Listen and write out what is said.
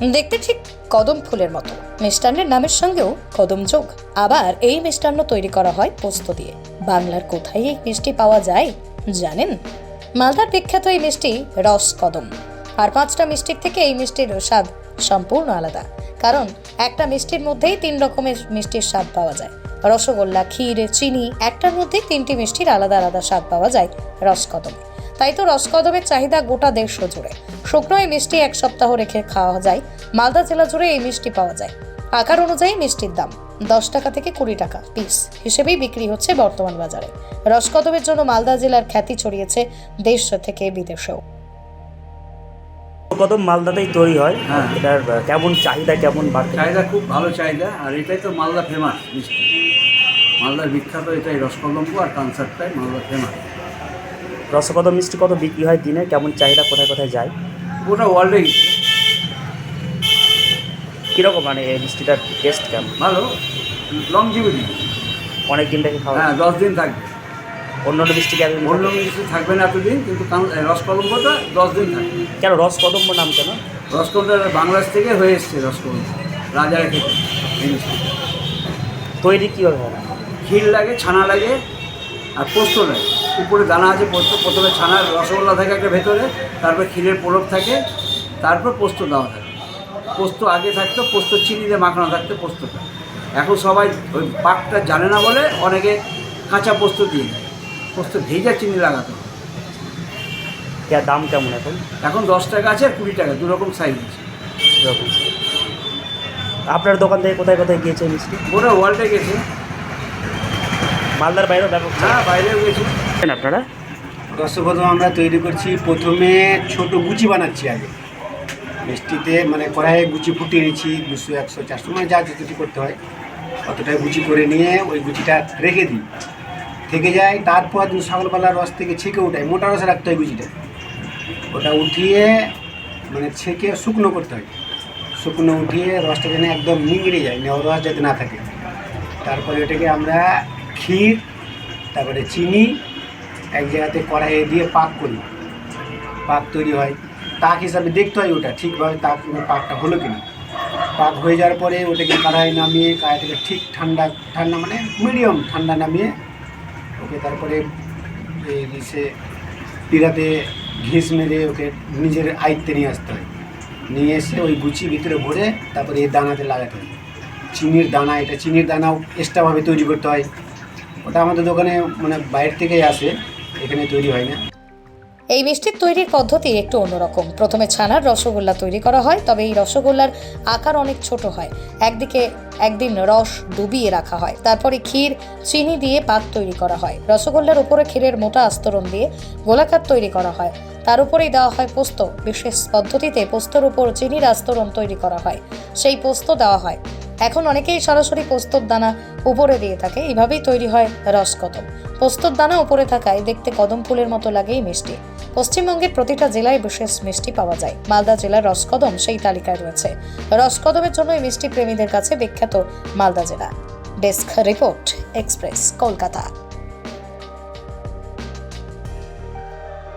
দেখতে ঠিক কদম ফুলের মতো, মিষ্টান্নের নামের সঙ্গেও কদম যোগ। আবার এই মিষ্টান্ন তৈরি করা হয় পোস্ত দিয়ে। বাংলার কোথায় এই মিষ্টি পাওয়া যায় জানেন? মালদার বিখ্যাত এই মিষ্টি রস কদম। আর 5টা মিষ্টির থেকে এই মিষ্টির স্বাদ সম্পূর্ণ আলাদা, কারণ একটা মিষ্টির মধ্যেই 3 রকমের মিষ্টির স্বাদ পাওয়া যায়। রসগোল্লা, ক্ষীর, চিনি, একটার মধ্যেই 3টি মিষ্টির আলাদা আলাদা স্বাদ পাওয়া যায় রসকদমে। তাই তো রসকদমের চাহিদা গোটা দেশ জুড়ে। শুকনো এই মিষ্টি 1 সপ্তাহ রেখে খাওয়া যায়। মালদা জেলা জুড়ে এই মিষ্টি পাওয়া যায়। আকার অনুযায়ী মিষ্টির দাম 10 টাকা থেকে 20 টাকা পিস হিসেবেই বিক্রি হচ্ছে বর্তমান বাজারে। রসকদমের জন্য মালদা জেলার খ্যাতি ছড়িয়েছে দেশ থেকে বিদেশেও। কদম মালদাতেই তৈরি হয়। এটার কেমন চাহিদা, কেমন বাড়ছে? চাহিদা খুব ভালো চাহিদা, আর এটাই তো মালদা ফেমাস মিষ্টি। মালদার বিখ্যাত এটাই রসকদম্ব, আর কানসারটাই মালদা ফেমাস। রসকদম মিষ্টি কত বিক্রি হয় দিনে, কেমন চাহিদা, কোথায় কোথায় যায়? গোটা ওয়ার্ল্ডে গেছে। কীরকম মানে এই মিষ্টিটার টেস্ট কেমন? ভালো, লংজিভিটি, অনেক দিন থেকে খাওয়া? হ্যাঁ 10 দিন থাকবে। অন্যান্য মিষ্টি কেমন? অন্য মিষ্টি থাকবে না এতদিন, কিন্তু রসকদম্বটা 10 দিন থাকবে। কেন রসকদম্ব নাম কেন? রসকদম্বটা বাংলাদেশ থেকে হয়ে এসছে। রসকদম্ব রাজারা খেতে এই মিষ্টি। তৈরি কীভাবে হয়? ক্ষীর লাগে, ছানা লাগে, আর পোস্ত লাগে। উপরে দানা আছে পোস্ত। প্রথমে ছানার রসগোল্লা থাকে একটা ভেতরে, তারপর ক্ষীরের পোড়ক থাকে, তারপর পোস্ত দেওয়া থাকে। পোস্ত আগে থাকতো, পোস্ত চিনি দিয়ে মাখানো থাকতো পোস্তটা। এখন সবাই ওই পাকটা জানে না বলে অনেকে কাঁচা পোস্ত দিয়ে দেয়। পোস্ত ভেজা চিনি লাগাতে হয়। দাম কেমন এখন? এখন 10 টাকা আছে আর 20 টাকা, 2 রকম সাইজ আছে। এরকম। আপনার দোকান থেকে কোথায় কোথায় গিয়েছে মিষ্টি? গোটা ওয়ার্ল্ডে গেছে। মালদার বাইরেও ব্যাপক? হ্যাঁ, বাইরেও গেছে। আপনারা রসকদম আমরা তৈরি করছি। প্রথমে ছোট গুচি বানাচ্ছি আগে মিষ্টিতে, মানে কড়াইয়ে গুচি ফুটিয়ে নিচ্ছি 200, 100, 400, মানে যা যতটি করতে হয় অতটাই গুচি করে নিয়ে ওই গুচিটা রেখে দিই, থেকে যায়। তারপর ছাগলপালার রস থেকে ছেঁকে উঠাই, মোটা রসে রাখতে হয় গুচিটা। ওটা উঠিয়ে মানে ছেঁকে শুকনো করতে হয়। শুকনো উঠিয়ে রসটা যেন একদম নিংড়ে যায়, রস যাতে না থাকে। তারপরে ওটাকে আমরা ক্ষীর, তারপরে চিনি এক জায়গাতে কড়াইয়ে দিয়ে পাক করি। পাক তৈরি হয়, তাক হিসাবে দেখতে হয় ওটা ঠিকভাবে পাকটা হলো কিনা। পাক হয়ে যাওয়ার পরে ওটাকে কড়াই নামিয়ে, কড়াই থেকে ঠিক ঠান্ডা মানে মিডিয়াম ঠান্ডা নামিয়ে ওকে তারপরে সে পিড়াতে ঘিস মেরে ওকে নিজের আয়ত্তে নিয়ে আসতে হয়। নিয়ে এসে ওই গুচি ভিতরে ভরে তারপরে এই দানাতে লাগাতে হয়। চিনির দানা, এটা চিনির দানাও এক্সট্রাভাবে তৈরি করতে হয়। ওটা আমাদের দোকানে মানে বাইরে থেকেই আসে, এখানে তৈরি হয় না। এই মিষ্টির তৈরির পদ্ধতি একটু অন্যরকম। প্রথমে ছানার রসগোল্লা তৈরি করা হয়, তবে এই রসগোল্লার আকার অনেক ছোট হয়। একদিন রস ডুবিয়ে রাখা হয়, তারপরে ক্ষীর, চিনি দিয়ে পাক তৈরি করা হয়। রসগোল্লার উপরে ক্ষীরের মোটা আস্তরণ দিয়ে গোলাকার তৈরি করা হয়। তার উপরেই দেওয়া হয় পোস্ত। বিশেষ পদ্ধতিতে পোস্তর উপর চিনির আস্তরণ তৈরি করা হয়, সেই পোস্ত দেওয়া হয়। এখন অনেকেই সরাসরি পোস্তর দানা উপরে দিয়ে থাকে। এইভাবেই তৈরি হয় রসকদম। পোস্তর দানা উপরে থাকায় দেখতে কদম ফুলের মতো লাগে এই মিষ্টি। পশ্চিমবঙ্গের প্রতিটা জেলায় বিশেষ মিষ্টি পাওয়া যায়। মালদা জেলার রসকদম সেই তালিকায় রয়েছে। রসকদমের জন্য এই মিষ্টি প্রেমীদের কাছে বিখ্যাত মালদা জেলা। Desk report, express Kolkata.